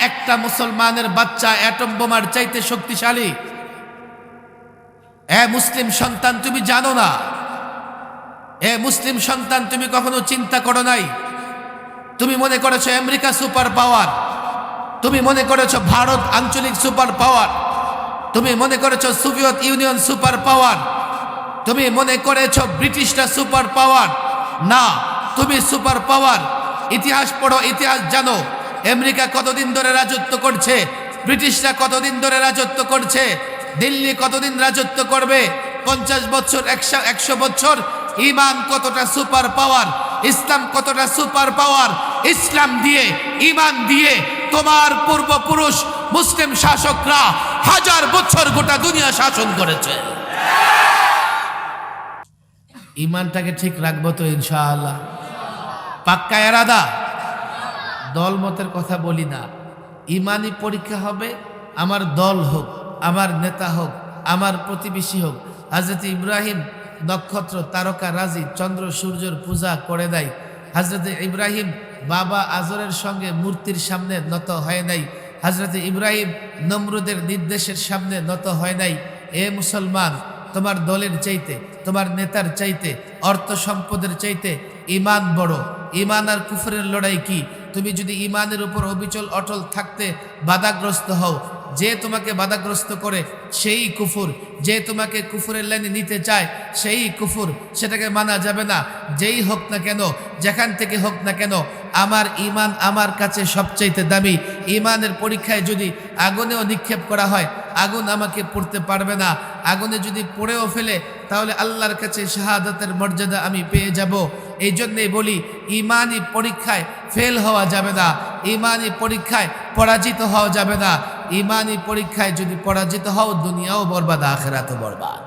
একটা মুসলমানের বাচ্চা অ্যাটম বোমার চাইতে শক্তিশালী। মুসলিম সন্তান, তুমি জানো না? মুসলিম সন্তান, তুমি কখনো চিন্তা করো নাই? তুমি মনে করেছো আমেরিকা সুপার পাওয়ার, তুমি মনে করেছো ভারত আঞ্চলিক সুপার পাওয়ার, তুমি মনে করেছো সোভিয়েত ইউনিয়ন সুপার পাওয়ার, তুমি মনে করেছো ব্রিটিশরা সুপার পাওয়ার। না, তুমি সুপার পাওয়ার। ইতিহাস পড়ো, ইতিহাস জানো। আমেরিকা কতদিন ধরে রাজত্ব করছে? ব্রিটিশরা কতদিন ধরে রাজত্ব করছে? দিল্লি কতদিন রাজত্ব করবে? 50 বছর, 100 বছর। ইমান কতটা সুপার পাওয়ার, ইসলাম কতটা সুপার পাওয়ার। ইসলাম দিয়ে, ইমান দিয়ে তোমার পূর্বপুরুষ মুসলিম শাসকরা 1000 বছর গোটা দুনিয়া শাসন করেছে। ইমানটাকে ঠিক রাখবো তো ইনশাআল্লাহ? পাক্কা এরাদা? দলমতের কথা বলি না। ইমানি পরীক্ষা হবে। আমার দল হোক, আমার নেতা হোক, আমার প্রতিবেশী হোক। হযরত ইব্রাহিম নক্ষত্র, তারকা, রাজি, চন্দ্র, সূর্যের পূজা করে নাই। হযরত ইব্রাহিম বাবা আজরের সঙ্গে মূর্তির সামনে নত হয় নাই। হযরত ইব্রাহিম নমরুদের নির্দেশের সামনে নত হয় নাই। মুসলমান, তোমার দলের চাইতে, তোমার নেতার চাইতে, অর্থ সম্পদের চাইতে ইমান বড়। ইমান আর কুফরের লড়াই কি? তুমি যদি ইমানের উপর অবিচল অটল থাকতে বাধাগ্রস্ত হও, যে তোমাকে বাধাগ্রস্ত করে সেই কুফর। যে তোমাকে কুফরের লাইনে নিতে চায় সেই কুফর, সেটাকে মানা যাবে না। যেই হোক না কেন, যেখান থেকে হোক না কেন, আমার ইমান আমার কাছে সবচাইতে দামি। ইমানের পরীক্ষায় যদি আগুনেও নিক্ষেপ করা হয়, আগুন আমাকে পড়তে পারবে না। আগুনে যদি পড়েও ফেলে, তাহলে আল্লাহর কাছে শাহাদাতের মর্যাদা আমি পেয়ে যাব। এই জন্যেই বলি, ইমানি পরীক্ষায় ফেল হওয়া যাবে না, ইমানি পরীক্ষায় পরাজিত হওয়া যাবে না। ইমানি পরীক্ষায় যদি পরাজিত হও, দুনিয়াও বরবাদ, আখিরাতও বরবাদ।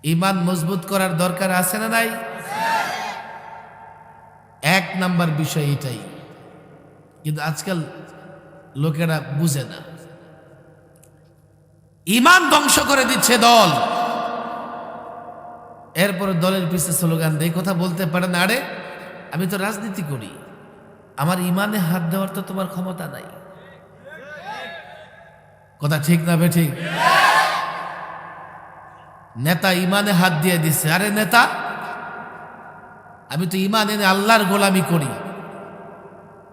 ইমান মজবুত করার দরকার আছে না নাই? 1 নাম্বার বিষয় এটাই। কিন্তু আজকাল লোকেরা বুঝে না। ইমান ধ্বংস করে দিচ্ছে দল। এরপরে দলের পিছে স্লোগান দেয়, কথা বলতে পারে না। আরে আমি তো রাজনীতি করি, আমার ইমানে হাত দেওয়ার তো তোমার ক্ষমতা নাই। কথা ঠিক না বেঠিক? নেতা ইমানে হাত দিয়ে দিচ্ছে। আরে নেতা, আমি তো ইমান এনে আল্লাহর গোলামি করি,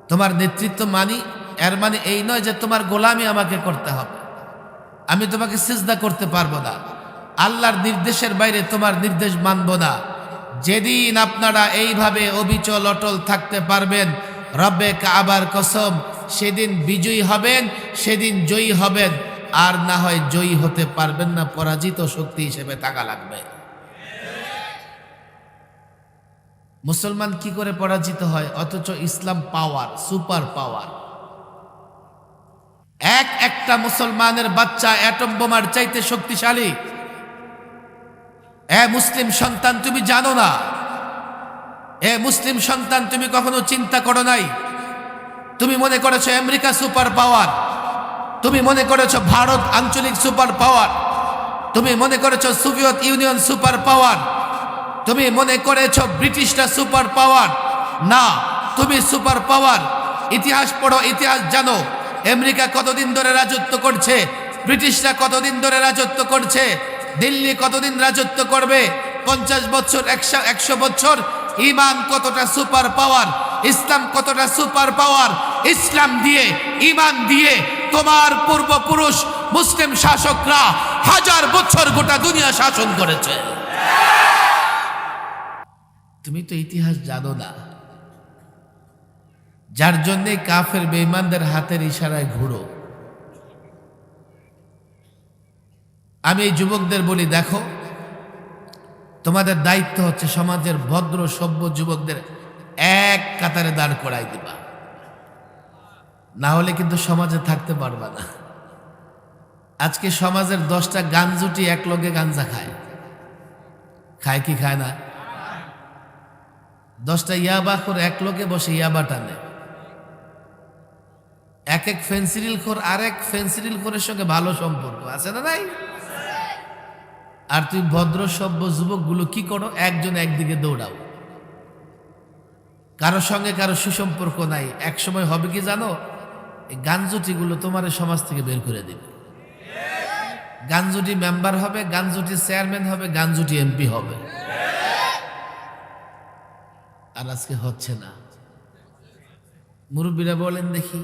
তোমার নেতৃত্ব মানি। এর মানে এই নয় যে তোমার গোলামি আমাকে করতে হবে। আমি তোমাকে সিজদা করতে পারবো না, আল্লাহর নির্দেশের বাইরে তোমার নির্দেশ মানব না। যেদিন আপনারা এইভাবে অবিচল অটল থাকতে পারবেন, রব্বে কাবার কসম, সেদিন বিজয়ী হবেন, সেদিন জয়ী হবেন। আর না হয় জয়ী হতে পারবেন না, পরাজিত শক্তি হিসেবে থাকা লাগবে। মুসলমান কি করে পরাজিত হয়? অথচ ইসলাম পাওয়ার, সুপার পাওয়ার। একটা মুসলমানের বাচ্চা অ্যাটম বোমার চাইতে শক্তিশালী। মুসলিম সন্তান, তুমি জানো না? মুসলিম সন্তান, তুমি কখনো চিন্তা করো নাই? তুমি মনে করেছো আমেরিকা সুপার পাওয়ার, তুমি মনে করেছো ভারত আঞ্চলিক সুপার পাওয়ার, তুমি মনে করেছো সোভিয়েত ইউনিয়ন সুপার পাওয়ার, তুমি মনে করেছো ব্রিটিশরা সুপার পাওয়ার। না, তুমি সুপার পাওয়ার। ইতিহাস পড়ো, ইতিহাস জানো। আমেরিকা কতদিন ধরে রাজত্ব করছে? ব্রিটিশরা কতদিন ধরে রাজত্ব করছে? দিল্লি কতদিন রাজত্ব করবে? 50 বছর, 100 বছর। ইমান কতটা সুপার পাওয়ার, ইসলাম কতটা সুপার পাওয়ার। ইসলাম দিয়ে, ইমান দিয়ে তোমার পূর্বপুরুষ মুসলিম শাসকরা 1000 বছর গোটা দুনিয়া শাসন করেছে। তুমি তো ইতিহাস জানো না, যার জন্যে কাফের বেঈমানদের হাতের ইশারায় ঘুরো। আমি এই যুবকদের বলি, দেখো, তোমাদের দায়িত্ব হচ্ছে সমাজের ভদ্র সভ্য যুবকদের এক কাতারে দাঁড় করাই দিবা, না হলে কিন্তু সমাজে থাকতে পারবা না। আজকে সমাজের 10টা গাঞ্জুটি এক লগে গাঞ্জা খায়, খায় কি খায় না? 10টা ইয়াবাখোর এক লগে বসে ইয়াবা টানে। এক ফেন্সিডিল খোর আরেক ফেন্সিডিল খোরের সঙ্গে ভালো সম্পর্ক আছে না নাই? আর তুই ভদ্র সভ্য যুবকগুলো কি করো? একজন একদিকে দৌড়াও। কারো সঙ্গে কারো সুসম্পর্ক নাই, এক সময় হবে কি জানো, এই গাঞ্জুটিগুলো তোমার সমাজ থেকে বের করে দেবে। গাঞ্জুটি মেম্বার হবে, গাঞ্জুটি চেয়ারম্যান হবে, গাঞ্জুটি এমপি হবে। আর আজকে হচ্ছে না। মুরব্বীরা বলেন দেখি,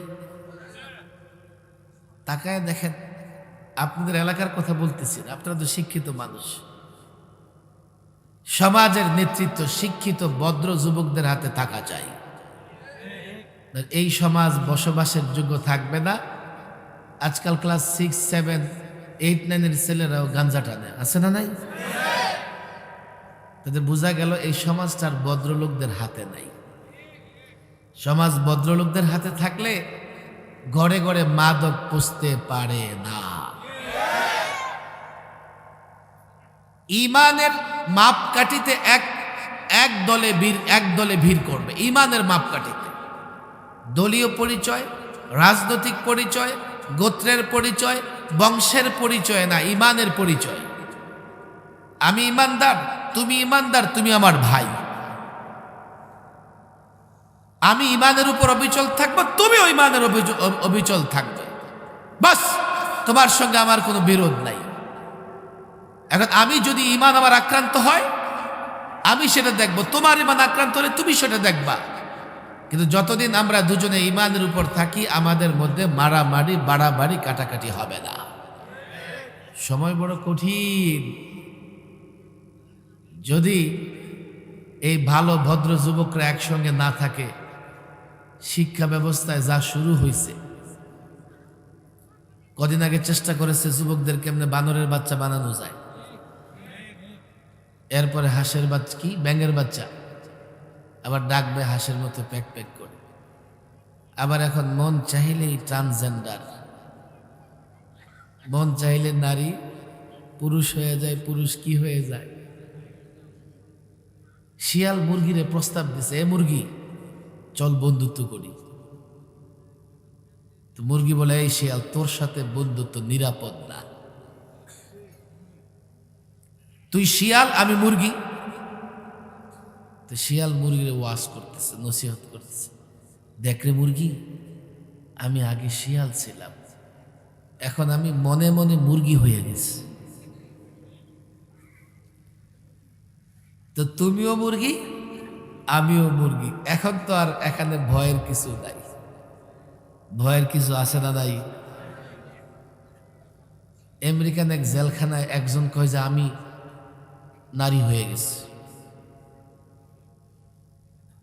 তাকায় দেখেন, আপনাদের এলাকার কথা বলতেছি, আপনারা তো শিক্ষিত মানুষ। সমাজের নেতৃত্ব শিক্ষিত ভদ্র যুবকদের হাতে থাকা চাই। এই সমাজ বসবাসের যোগ্য থাকবে না। আজকাল ক্লাস 6, 7, 8, 9 ছেলেরাও গাঞ্জা টানে, আছে না নাই? তাদের বোঝা গেল এই সমাজটার ভদ্রলোকদের হাতে নাই। সমাজ ভদ্রলোকদের হাতে থাকলে ঘরে ঘরে মাদক পুষতে পারে না। ইমানের মাপকাঠিতে এক দলে ভিড় করবে। ইমানের মাপকাঠিতে দলীয় পরিচয়, রাজনৈতিক পরিচয়, গোত্রের পরিচয়, বংশের পরিচয় না, ইমানের পরিচয়। আমি ইমানদার, তুমি ইমানদার, তুমি আমার ভাই। আমি ইমানের উপর অবিচল থাকবো, তুমিও ইমানের অবিচল থাকবে। বাস, তোমার সঙ্গে আমার কোনো বিরোধ নাই। এখন আমি যদি ইমান আমার আক্রান্ত হয়, আমি সেটা দেখব, তোমার ইমান আক্রান্ত হলে তুমি সেটা দেখবা। কিন্তু যতদিন আমরা দুজনে ইমানের উপর থাকি, আমাদের মধ্যে মারামারি, বাড়াবাড়ি, কাটাকাটি হবে না। সময় বড় কঠিন। যদি এই ভালো ভদ্র যুবকরা একসঙ্গে না থাকে, শিক্ষা ব্যবস্থায় যা শুরু হয়েছে, কদিন আগে চেষ্টা করেছে যুবকদের কেমনে বানরের বাচ্চা বানানো যায়, এরপরে হাঁসের বাচ্চা, কি ব্যাঙের বাচ্চা, আবার ডাকবে হাঁসের মতো প্যাক প্যাক করে। আবার এখন মন চাইলেই ট্রান্সজেন্ডার, মন চাইলে নারী পুরুষ হয়ে যায়, পুরুষ কি হয়ে যায়। শিয়াল মুরগিরে প্রস্তাব দিছে, এ মুরগি চল বন্ধুত্ব করি। তো মুরগি বলে, এই শিয়াল, তোর সাথে বন্ধুত্ব নিরাপদ না। তুই শিয়াল, আমি মুরগি। তো শিয়াল মুরগিরে ওয়াজ করতেছে, নসিহত করতেছে, দেখ রে মুরগি, আমি আগে শিয়াল ছিলাম, এখন আমি মনে মনে মুরগি হয়ে গেছি। তো তুমিও মুরগি, আমিও মুরগি। এখন তো আর এখানে ভয়ের কিছু নাই। ভয়ের কিছু আছে না নাই? আমেরিকান এক জেলখানায় একজন কয় যে আমি নারী হয়ে গেছি।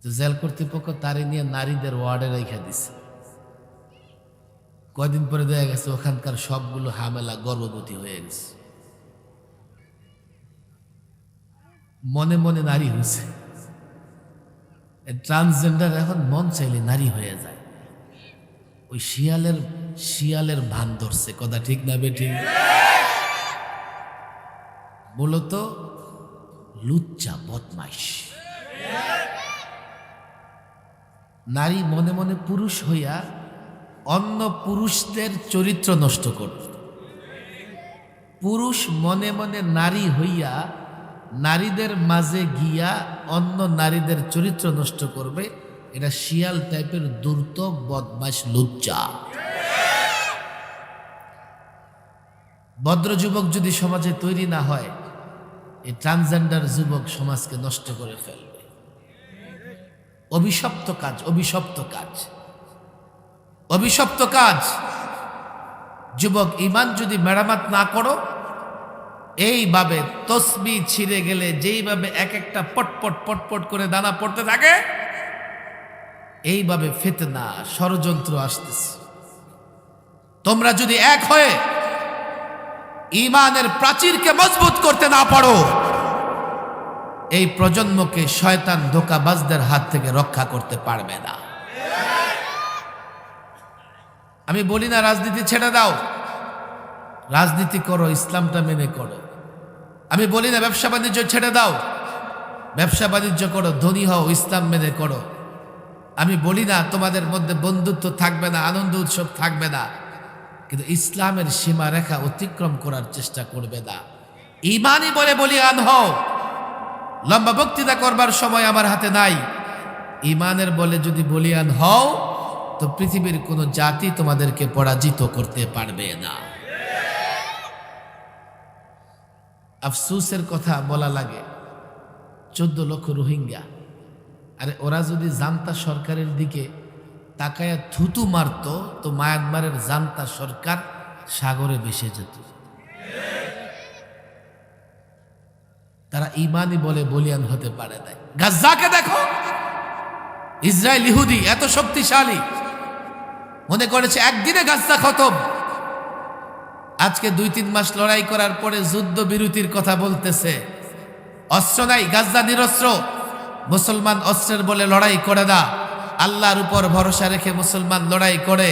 তো জেল কর্তৃপক্ষ তারে নিয়ে নারীদের ওয়ার্ডে রেখে দিছে। কয়দিন পরে দেখা গেছে ওখানকার সবগুলো হামেলা গর্ভবতী হয়ে গেছে, মনে মনে নারী হয়েছে। ট্রান্সজেন্ডার এখন মন চাইলে নারী হয়ে যায়। ওই শিয়ালের ভান ধরছে, কথা ঠিক না বেঠিক? মূলত লুচ্চা, বদমাইশ। নারী মনে মনে পুরুষ হইয়া অন্য পুরুষদের চরিত্র নষ্ট করবে। পুরুষ মনে মনে নারী হইয়া নারীদের মাঝে গিয়া অন্য নারীদের চরিত্র নষ্ট করবে। এটা শিয়াল টাইপের দ্রুত বদমাইশ, লুচ্চা। ভদ্র যুবক যদি সমাজে তৈরি না হয়, এই ট্রান্সজেন্ডার যুবক সমাজকে নষ্ট করে ফেলবে। অভিশপ্ত কাজ, অভিশপ্ত কাজ, অভিশপ্ত কাজ। যুবক, ইমান যদি মেরামত না করো, এইভাবে তসবিহ ছিঁড়ে গেলে যেইভাবে এক একটা পটপট পটপট করে দানা পড়তে থাকে, এইভাবে ফিতনা, ষড়যন্ত্র আসতেছে। তোমরা যদি এক হয়ে ইমানের প্রাচীরকে মজবুত করতে না পারো, এই প্রজন্মকে শয়তান ধোঁকাবাজদের হাত থেকে রক্ষা করতে পারবে না। আমি বলি না রাজনীতি ছেড়ে দাও, রাজনীতি করো, ইসলামটা মেনে করো। আমি বলি না ব্যবসা বাণিজ্য ছেড়ে দাও, ব্যবসা বাণিজ্য করো, ধনী হও, ইসলাম মেনে করো। আমি বলি না তোমাদের মধ্যে বন্ধুত্ব থাকবে না, আনন্দ উৎসব থাকবে না, কিন্তু ইসলামের সীমারেখা অতিক্রম করার চেষ্টা করবে না। ইমানই বলে বলিয়ান হও। লম্বা বক্তৃতা করবার সময় আমার হাতে নাই। ইমানের বলে যদি বলিয়ান হও তো পৃথিবীর কোনো জাতি তোমাদেরকে পরাজিত করতে পারবে না। আফসোসের কথা বলা লাগে, 14 লক্ষ রোহিঙ্গা, আরে ওরা যদি জান্তা সরকারের দিকে তাকায়া থুতু মারত তো মায়ানমারের জান্তা সরকার সাগরে ভেসে যেত। তারা ইমানই বলে বলিয়ান হতে পারে নাই। গাজ্জাকে দেখো, ইসরায়েল ইহুদি এত শক্তিশালী, মনে করেছে একদিনে গাজ্জা খতম। আজকে 2-3 মাস লড়াই করার পরে যুদ্ধ বিরতির কথা বলতেছে। অস্ত্র নাই, গাজ্জা নিরস্ত্র। মুসলমান অস্ত্রের বলে লড়াই করে না, আল্লাহর উপর ভরসা রেখে মুসলমান লড়াই করে।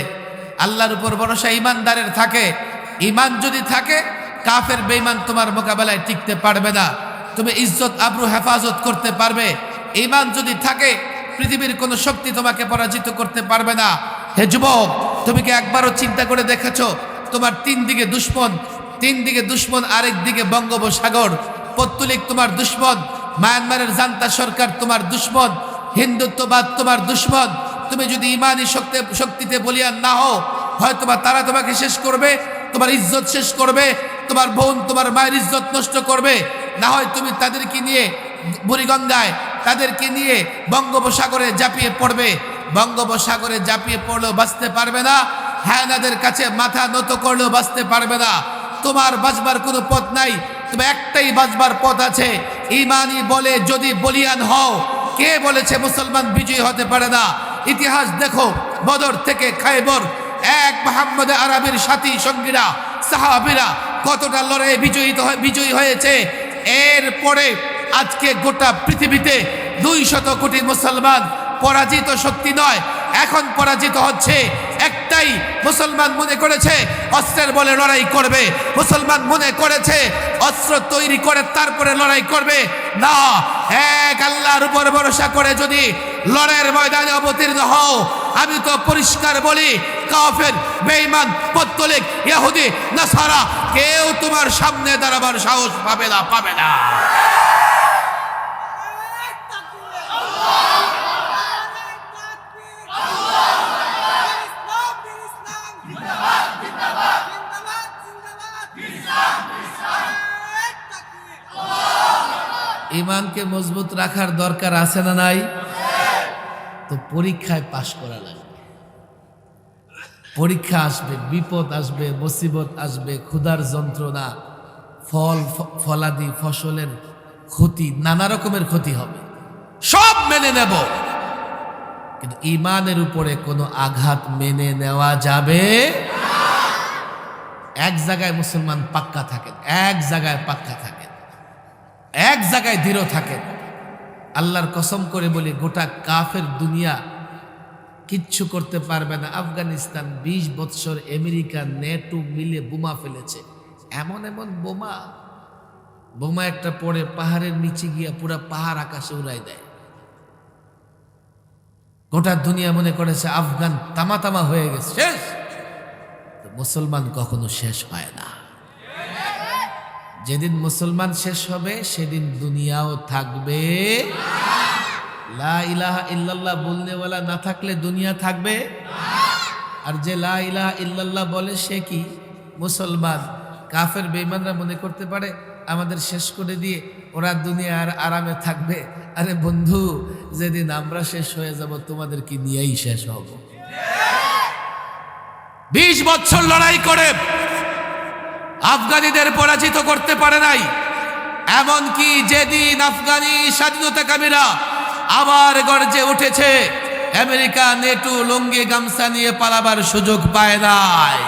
আল্লাহর উপর ভরসা ইমানদারের থাকে। ইমান যদি থাকে, কাফের বেঈমান তোমার মোকাবেলায় টিকতে পারবে না। তুমি ইজ্জত আবরু হেফাজত করতে পারবে। ইমান যদি থাকে, পৃথিবীর কোনো শক্তি তোমাকে পরাজিত করতে পারবে না। হে যুবক, তুমি কি একবারও চিন্তা করে দেখেছো তোমার 3 দিকে দুশ্মন, আরেক দিকে বঙ্গোপসাগর, পত্তলিক তোমার দুশ্মন, মায়ানমারের জান্তা সরকার তোমার দুশ্মন, হিন্দুত্ববাদ তোমার দুশ্মন। তুমি যদি ইমানি শক্তিতে বলিয়ান না হও, হয়তো তারা তোমাকে শেষ করবে, তোমার ইজ্জত শেষ করবে, তোমার বোন তোমার মায়ের ইজ্জত নষ্ট করবে। না হয় তুমি তাদেরকে নিয়ে বুড়িগঙ্গায়, তাদেরকে নিয়ে বঙ্গোপসাগরে ঝাঁপিয়ে পড়বে। বঙ্গোপসাগরে ঝাঁপিয়ে পড়লেও বাঁচতে পারবে না, হায়নাদের কাছে মাথা নত করলেও বাঁচতে পারবে না। তোমার বাঁচবার কোনো পথ নাই, তবে একটাই বাঁচবার পথ আছে, ইমানি বলে যদি বলিয়ান হও। কে বলেছে মুসলমান বিজয়ী হতে পারে না? ইতিহাস দেখো, বদর থেকে খায়বর, এক মুহাম্মদ আরবির সাথী সঙ্গীরা সাহাবীরা কতটা লড়াইয়ে বিজয়ী হয়েছে। এরপরে আজকে গোটা পৃথিবীতে 200 কোটি মুসলমান পরাজিত শক্তি নয়, এখন পরাজিত হচ্ছে। একটাই মুসলমান মনে করেছে অস্ত্রের বলে লড়াই করবে, মুসলমান মনে করেছে অস্ত্র তৈরি করে তারপরে লড়াই করবে। না, এক আল্লাহর উপর ভরসা করে যদি লড়াইয়ের ময়দানে অবতীর্ণ হও, আমি তো পরিষ্কার বলি, কাফের বেঈমান পত্তলিক ইহুদি নাসারা কেউ তোমার সামনে দাঁড়াবার সাহস পাবে না। ইমানকে মজবুত রাখার দরকার আছে না নাই? তো পরীক্ষায় পাশ করা লাগবে। পরীক্ষা আসবে, বিপদ আসবে, মুসিবত আসবে, ক্ষুধার যন্ত্রণা, ফলাদি ফসলের ক্ষতি, নানা রকমের ক্ষতি হবে, সব মেনে নেব। কিন্তু ইমানের উপরে কোনো আঘাত মেনে নেওয়া যাবে। এক জায়গায় মুসলমান পাক্কা থাকেন, এক জায়গায় পাক্কা থাকেন, এক জায়গায় দৃঢ় থাকেন। আল্লাহর কসম করে বলি, গোটা কাফের দুনিয়া কিচ্ছু করতে পারবে না। আফগানিস্তান 20 বৎসর আমেরিকা নেটো মিলে বোমা ফেলেছে, এমন বোমা একটা পড়ে পাহাড়ের নিচে গিয়া পুরা পাহাড় আকাশে উড়াই দেয়। গোটা দুনিয়া মনে করেছে আফগান তামা হয়ে গেছে, শেষ। তো মুসলমান কখনো শেষ হয় না। যেদিন মুসলমান শেষ হবে সেদিন দুনিয়াও থাকবে। লা ইলাহা ইল্লাল্লাহ বলনেওয়ালা না থাকলে দুনিয়া থাকবে? আর যে লা ইলাহা ইল্লাল্লাহ বলে সে কি মুসলমান। কাফের বেঈমানরা মনে করতে পারে আমাদের শেষ করে দিয়ে ওরা দুনিয়ার আরামে থাকবে। আরে বন্ধু, যেদিন আমরা শেষ হয়ে যাব তোমাদের কি নিয়েই শেষ হব। 20 বছর লড়াই করে আফগানিদের পরাজিত করতে পারে নাই। এমনকি যেদিন আফগানি স্বাধীনতাকামীরা আবার গর্জে উঠেছে, আমেরিকা নেটো লুঙ্গি গামছা নিয়ে পালাবার সুযোগ পায় নাই।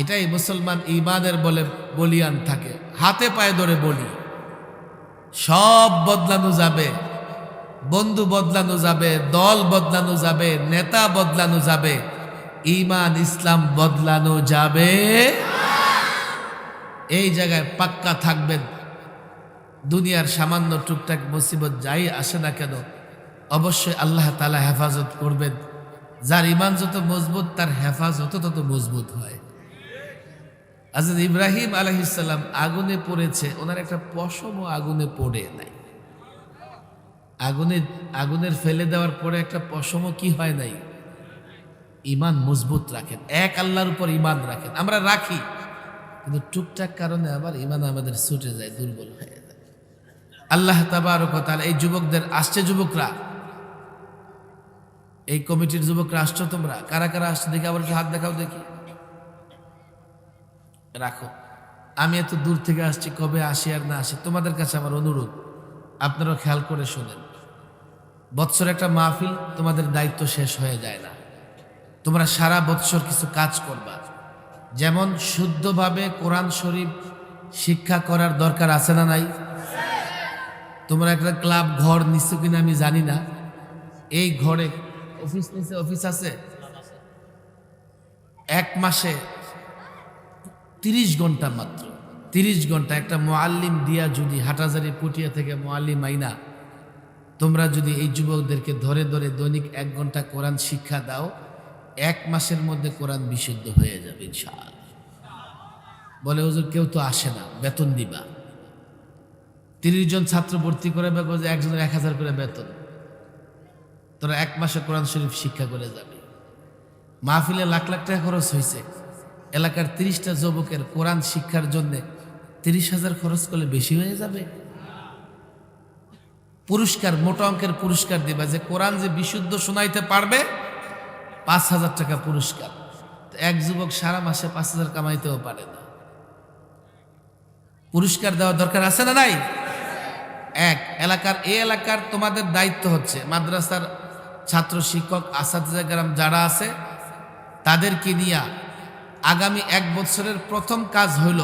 এটাই মুসলমান ইমানের বলে বলিয়ান থাকে, হাতে পায়ে ধরে বলি। সব বদলানো যাবে, বন্ধু বদলানো যাবে, দল বদলানো যাবে, নেতা বদলানো যাবে, ইমান ইসলাম বদলানো যাবে। এই জায়গায় পাক্কা থাকবেন। দুনিয়ার সামান্য টুকটাক মুসিবত যাই আসে না কেন, অবশ্যই আল্লাহ তাআলা হেফাজত করবেন। যার ইমান যত মজবুত তার হেফাজত তত মজবুত হয়। হযরত ইব্রাহিম আলাইহিস সালাম আগুনে পড়েছে, ওনার একটা পশমও আগুনে পড়ে নাই। আগুনের আগুনের ফেলে দেওয়ার পরে একটা পশমও কি হয় নাই, ইমান মজবুত রাখেন, এক আল্লাহর উপর ইমান রাখেন। আমরা রাখি, কিন্তু টুকটাক কারণে আবার ইমান আমাদের ছুটে যায়, দুর্বল হয়ে যায়। আল্লাহ তাবারক ওয়া তাআলা এই যুবকদের আসছে, যুবকরা, এই কমিটির যুবকরা আসছো তোমরা, কারা কারা আসছে দেখি, আবার কি হাত দেখাও দেখি, রাখো। আমি এত দূর থেকে আসছি, কবে আসি আর না আসি, তোমাদের কাছে আমার অনুরোধ, আপনারাও খেয়াল করে শোনেন। বৎসর একটা মাহফিল, তোমাদের দায়িত্ব শেষ হয়ে যায় না। তোমরা সারা বৎসর কিছু কাজ করবা, যেমন শুদ্ধভাবে কোরআন শরীফ শিক্ষা করার দরকার আছে না নাই? তোমরা একটা ক্লাব ঘর নিশ্চয় কিনা আমি জানি না, এই ঘরে অফিস নিচে অফিস আছে, এক মাসে 30 ঘন্টা, মাত্র 30 ঘন্টা একটা মুআল্লিম দিয়া, যদি হাটাজারি পুটিয়া থেকে মুআল্লিম আইনা তোমরা যদি এই যুবকদেরকে ধরে ধরে দৈনিক 1 ঘন্টা কোরআন শিক্ষা দাও, 1 মাসের মধ্যে কোরআন বিশুদ্ধ হয়ে যাবে ইনশাআল্লাহ। বলে হুজুর কেউ তো আসে না, বেতন দিবা। 30 জন ছাত্র ভর্তি করে একজনের 1000 করে বেতন, তোরা 1 মাসে কোরআন শরীফ শিক্ষা করে যাবে। মাহফিলে লাখ লাখ টাকা খরচ হয়েছে, এলাকার 30টা যুবকের কোরআন শিক্ষার জন্য 30,000 খরচ করলে বেশি হয়ে যাবে? পুরস্কার, মোটা অঙ্কের পুরস্কার দিবা, যে কোরআন যে বিশুদ্ধ শোনাইতে পারবে 5,000 টাকা পুরস্কার। এক যুবক সারা মাসে 5,000 কামাইতেও পারে না, পুরস্কার দেওয়ার দরকার আছে না নাই? এক এলাকার, এই এলাকার তোমাদের দায়িত্ব হচ্ছে মাদ্রাসার ছাত্র শিক্ষক আসাতিজা কেরাম যারা আছে তাদেরকে নিয়ে আগামী 1 বছরের প্রথম কাজ হইল,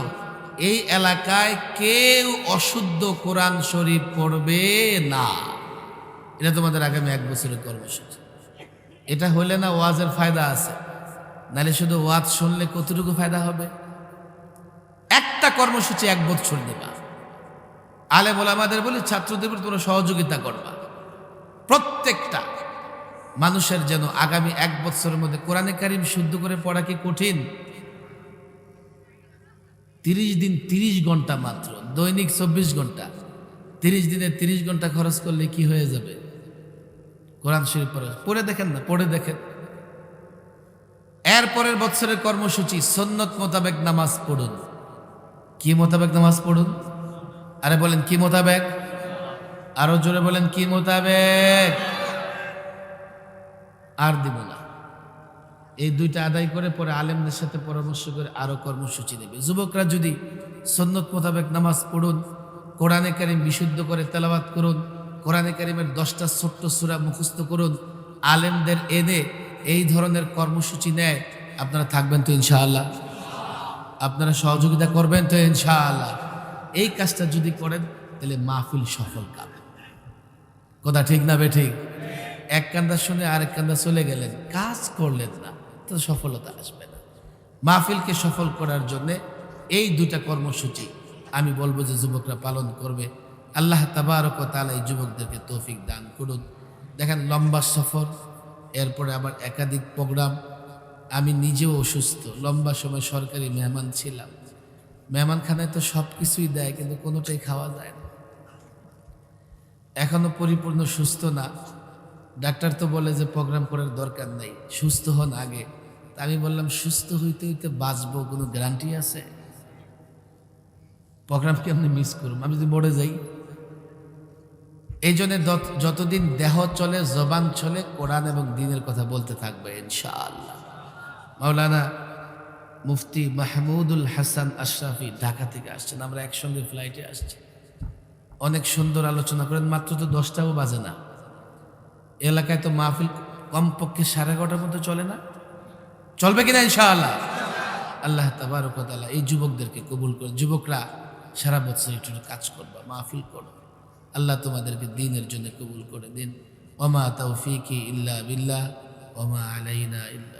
এই এলাকায় কেউ অশুদ্ধ কোরআন শরীফ পড়বে না। এটা তোমাদের আগামী 1 বছরের কর্মসূচি। এটা হলে না ওয়াজের ফায়দা আছে, নাহলে শুধু ওয়াজ শুনলে কতটুকু ফায়দা হবে? একটা কর্মসূচি 1 বছর দিবা, আলেম ওলামাদের বলি ছাত্রদের তোমরা সহযোগিতা করবা, প্রত্যেকটা মানুষের যেন আগামী 1 বছরের মধ্যে কোরআনে কারিম শুদ্ধ করে পড়া কি কঠিন? 30 দিন 30 ঘন্টা মাত্র, দৈনিক 24 ঘন্টা, 30 দিনে 30 ঘন্টা খরচ করলে কি হয়ে যাবে? কোরআন শরীফ পড়ে দেখেন না, পড়ে দেখেন। এরপরের বছরের কর্মসূচি সুন্নত মোতাবেক নামাজ পড়ুন। কি মোতাবেক নামাজ পড়ুন? আরে বলেন কি মোতাবেক? আরো জোরে বলেন কি মোতাবেক? আর দিব না, এই 2টা আদায় করে পরে আলেমদের সাথে পরামর্শ করে আরো কর্মসূচি নেবে। যুবকরা যদি সুন্নত মোতাবেক নামাজ পড়ুন, কোরআনে কারিম বিশুদ্ধ করে তেলাওয়াত করুন, কোরআনে কারিমের 10টা ছোট্ট সূরা মুখস্থ করুন, আলেমদের এনে এই ধরনের কর্মসূচি নেয়, আপনারা থাকবেন তো ইনশাআল্লাহ? আপনারা সহযোগিতা করবেন তো ইনশাআল্লাহ? এই কাজটা যদি করেন তাহলে মাহফিল সফল কাম। কথা ঠিক না বেঠিক? এক কান্দা শুনে আরেক কান্দা চলে গেলেন, কাজ করলেন না, তো সফলতা আসবে না। মাহফিলকে সফল করার জন্যে এই 2টা কর্মসূচি আমি বলবো যে যুবকরা পালন করবে। আল্লাহ তাবারক ওয়া তাআলা এই যুবকদেরকে তৌফিক দান করুন। দেখেন লম্বা সফর, এরপরে আবার একাধিক প্রোগ্রাম। আমি নিজেও অসুস্থ, লম্বা সময় সরকারি মেহমান ছিলাম। মেহমানখানায় তো সব কিছুই দেয়, কিন্তু কোনোটাই খাওয়া যায় না। এখনো পরিপূর্ণ সুস্থ না, ডাক্তার তো বলে যে প্রোগ্রাম করার দরকার নাই, সুস্থ হন আগে। আমি বললাম সুস্থ হইতে হইতে বাঁচবো, কোনো গ্যারান্টি আছে? প্রোগ্রাম কেমনি মিস করুম আমি যদি মরে যাই? এই জন্য যতদিন দেহ চলে, জবান চলে, কোরআন এবং দ্বীনের কথা বলতে থাকবে ইনশাআল্লাহ। মাওলানা মুফতি মাহমুদুল হাসান আশরাফি ঢাকা থেকে আসছেন, আমরা একসঙ্গে ফ্লাইটে আসছি। অনেক সুন্দর আলোচনা করেন, মাত্র তো 10টাও বাজে না। এলাকায় তো মাহফিল কমপক্ষে 11:30টার মধ্যে চলে না? চলবে কিনা ইনশাআল্লাহ? আল্লাহ তাবারক ওয়া তাআলা এই যুবকদেরকে কবুল করে। যুবকরা সারা বছর একটু কাজ করবা, মাহফিল করো, আল্লাহ তোমাদেরকে দ্বীনের জন্য কবুল করে দিন। ওয়া মা তাওফীকি ইল্লা বিল্লাহ ওয়া মা আলাইনা ইল্লা